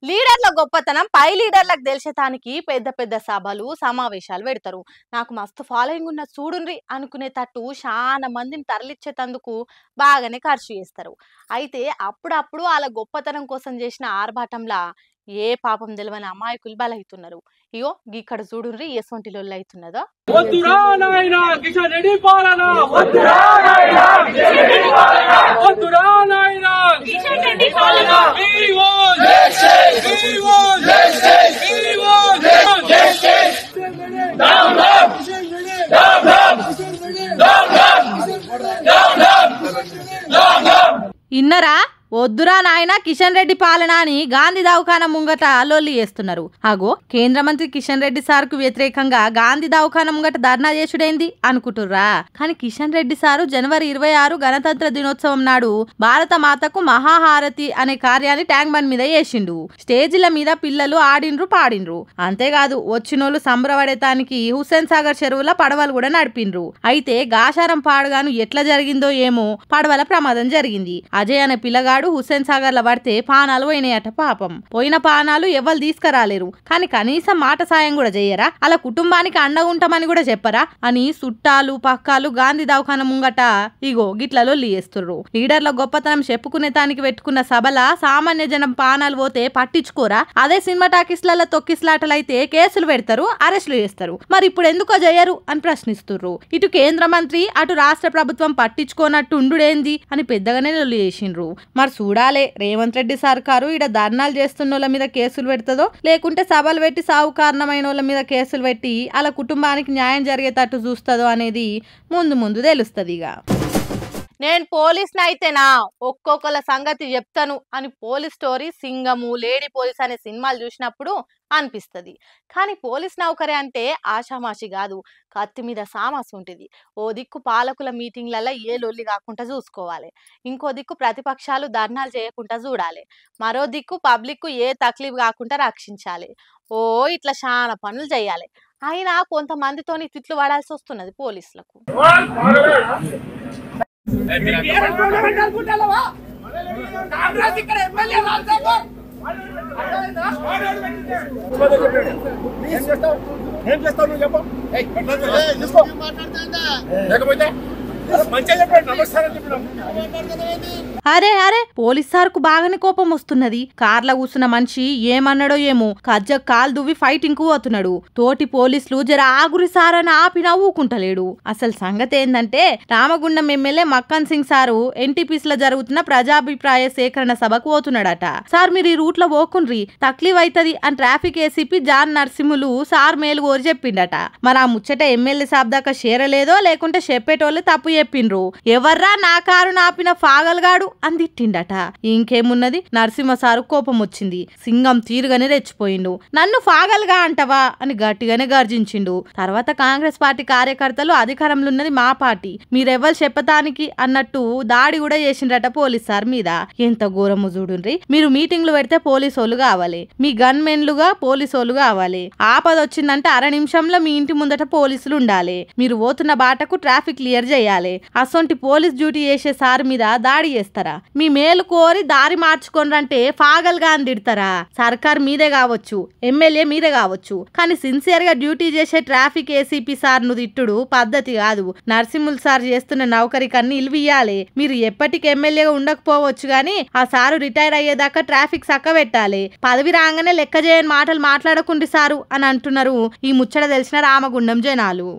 లీడర్ల గొప్పతనం పై లీడర్లకు తెలిసేటానికి పెద్ద పెద్ద సభలు సమావేశాలు పెడతారు. నాకు మస్తు ఫాలోయింగ్ ఉన్న చూడుండ్రి అనుకునే తట్టు చాలా మందిని తరలిచ్చేటందుకు బాగానే ఖర్చు చేస్తారు. అయితే అప్పుడప్పుడు వాళ్ళ గొప్పతనం కోసం చేసిన ఆర్భాటంలా ఏ పాపం తెలియని అమాయకులు బలవుతున్నారు. ఇగో ఇక్కడ చూడుండ్రి ఎసొంటి లొల్లి అవుతున్నదో. వద్దురా నాయనా కిషన్ రెడ్డి పాలన, వద్దురా నాయనా కిషన్ రెడ్డి పాలన, వద్దురా నాయనా కిషన్ రెడ్డి పాలన. We want justice, we want justice, we want justice. Down, down, down, down, down, down, down, down. ఇన్నరా వద్దురా నాయన కిషన్ రెడ్డి పాలన అని గాంధీ దవాఖాన ముంగట లొల్లి చేస్తున్నారు. అగో కేంద్ర మంత్రి కిషన్ రెడ్డి సార్ కు వ్యతిరేకంగా గాంధీ దవాఖాన ముంగట ధర్నా చేసుడేంది అనుకుంటుర్రా? కానీ కిషన్ రెడ్డి సారు జనవరి 26 గణతంత్ర దినోత్సవం నాడు భారత మాతకు మహాహారతి అనే కార్యాన్ని ట్యాంక్ బండ్ మీద చేసిండు. స్టేజీల మీద పిల్లలు ఆడిండ్రు పాడిండ్రు. అంతేకాదు వచ్చినోళ్ళు సంబరపడేతానికి హుస్సేన్ సాగర్ చెరువుల పడవలు కూడా నడిపిండ్రు. అయితే గాశారం పాడుగాను ఎట్లా జరిగిందో ఏమో పడవల ప్రమాదం జరిగింది. అజయ్ అనే పిల్లగాడు హుస్సేన్ సాగర్ లో పడితే పానాలు పోయినాయట. పాపం పోయిన పానాలు ఎవరు తీసుకురాలేరు. కానీ కనీసం మాట సాయం కూడా చెయ్యరా? అలా కుటుంబానికి అండగా ఉంటామని కూడా చెప్పరా అని చుట్టాలు పక్కాలు గాంధీ దవాఖాన ముంగట ఇగో గిట్లలో చేస్తుర్రు. లీడర్ల గొప్పతనం చెప్పుకునే తానికి పెట్టుకున్న సభల సామాన్య జనం పానాలు పోతే పట్టించుకోరా? అదే సినిమా టాకీస్లలో తొక్కిస్లాటలైతే కేసులు పెడతారు, అరెస్టులు చేస్తారు. మరి ఇప్పుడు ఎందుకో చేయరు అని ప్రశ్నిస్తుర్రు. ఇటు కేంద్ర మంత్రి అటు రాష్ట్ర ప్రభుత్వం పట్టించుకోనట్టు ఉండుడేంది అని పెద్దగానే లొల్లి చేసిండ్రు. మరి చూడాలే రేవంత్ రెడ్డి సర్కారు ఈడ ధర్నాలు చేస్తున్న వాళ్ళ మీద కేసులు పెడుతుందో లేకుంటే సభలు పెట్టి సాగు కారణమైన వాళ్ళ మీద కేసులు పెట్టి అలా కుటుంబానికి న్యాయం జరిగేటట్టు చూస్తుందో అనేది ముందు ముందు తెలుస్తుంది. ఇక నేను పోలీస్ని అయితేనా ఒక్కొక్కల సంగతి చెప్తాను అని పోలీస్ స్టోరీ సింగము లేడీ పోలీస్ అనే సినిమాలు చూసినప్పుడు అనిపిస్తుంది. కానీ పోలీస్ నౌకరే అంటే ఆషామాషి కాదు, కత్తి మీద సామాసు ఉంటుంది. ఓ దిక్కు పాలకుల మీటింగ్లలో ఏ లొల్లి కాకుండా చూసుకోవాలి, ఇంకో దిక్కు ప్రతిపక్షాలు ధర్నాలు చేయకుండా చూడాలి, మరో దిక్కు పబ్లిక్ ఏ తక్లీఫ్ కాకుండా రక్షించాలి. ఓ ఇట్లా చాలా పనులు చేయాలి. అయినా కొంతమందితోని తిట్లు పడాల్సి వస్తున్నది పోలీసులకు. అరే అరే పోలీస్ సార్కు బాగానే కోపం వస్తున్నది. కార్ల కూసున్న మనిషి ఏమన్నాడో ఏమో కజ్జ కాలు దువ్వి ఫైటింగ్ కు పోతున్నాడు. తోటి పోలీసులు జర ఆగురి సార్ అని ఆపి నవ్వుకుంటలేడు. అసలు సంగతి ఏందంటే Ramagundam MLA Makkan Singh sir NTPs లో జరుగుతున్న ప్రజాభిప్రాయ సేకరణ సభకు పోతున్నాడట. సార్ మీరు ఈ రూట్ లో పోకుండ్రి తక్లీఫ్ అవుతుంది అని traffic ACP John Narasimhulu sir మేలు కోరి చెప్పిండట. మరి ఆ ముచ్చట ఎమ్మెల్యే సాబ్ దాకా చేరలేదో లేకుంటే చెప్పేటోళ్ళు తప్పు చెప్పిండ్రు. ఎవర్రా నా కారు నాపిన ఫాగల్గాడు అని తిట్టిండట. ఇంకేమున్నది నరసింహ సారు కోపం వచ్చింది. సింగం తీరుగానే రెచ్చిపోయిండు. నన్ను ఫాగల్గా అంటవా అని గట్టిగానే గర్జించిండు. తర్వాత కాంగ్రెస్ పార్టీ కార్యకర్తలు అధికారంలో ఉన్నది మా పార్టీ, మీరెవ్వరు చెప్పటానికి అన్నట్టు దాడి కూడా చేసిండ్రట పోలీస్ సార్ మీద. ఎంత ఘోరము చూడుండ్రి. మీరు మీటింగ్లు పెడితే పోలీసోళ్ళు కావాలి, మీ గన్ మెన్లుగా పోలీసోళ్ళు కావాలి. ఆపద వచ్చిందంటే అర నిమిషంలో మీ ఇంటి ముందట పోలీసులు ఉండాలి. మీరు పోతున్న బాటకు ట్రాఫిక్ క్లియర్ చేయాలి. అసొంటి పోలీస్ డ్యూటీ చేసే సార్ మీద దాడి చేస్తారా? మీ మేలు కోరి దారి మార్చుకోనంటే ఫాగల్గా అని తిడతారా? సర్కార్ మీదే కావచ్చు, ఎమ్మెల్యే మీరే కావచ్చు, కానీ సిన్సియర్ గా డ్యూటీ చేసే ట్రాఫిక్ ఏసీపీ సార్ ను తిట్టుడు పద్ధతి కాదు. నరసింహుల్ సార్ చేస్తున్న నౌకరికన్నీ ఇల్వియాలి. మీరు ఎప్పటికి ఎమ్మెల్యేగా ఉండకపోవచ్చు గానీ ఆ సారు రిటైర్ అయ్యేదాకా ట్రాఫిక్ సక్క పెట్టాలి. పదవి రాగానే లెక్క చేయని మాటలు మాట్లాడకుండి సారు అని అంటున్నారు ఈ ముచ్చట తెలిసిన రామగుండం జనాలు.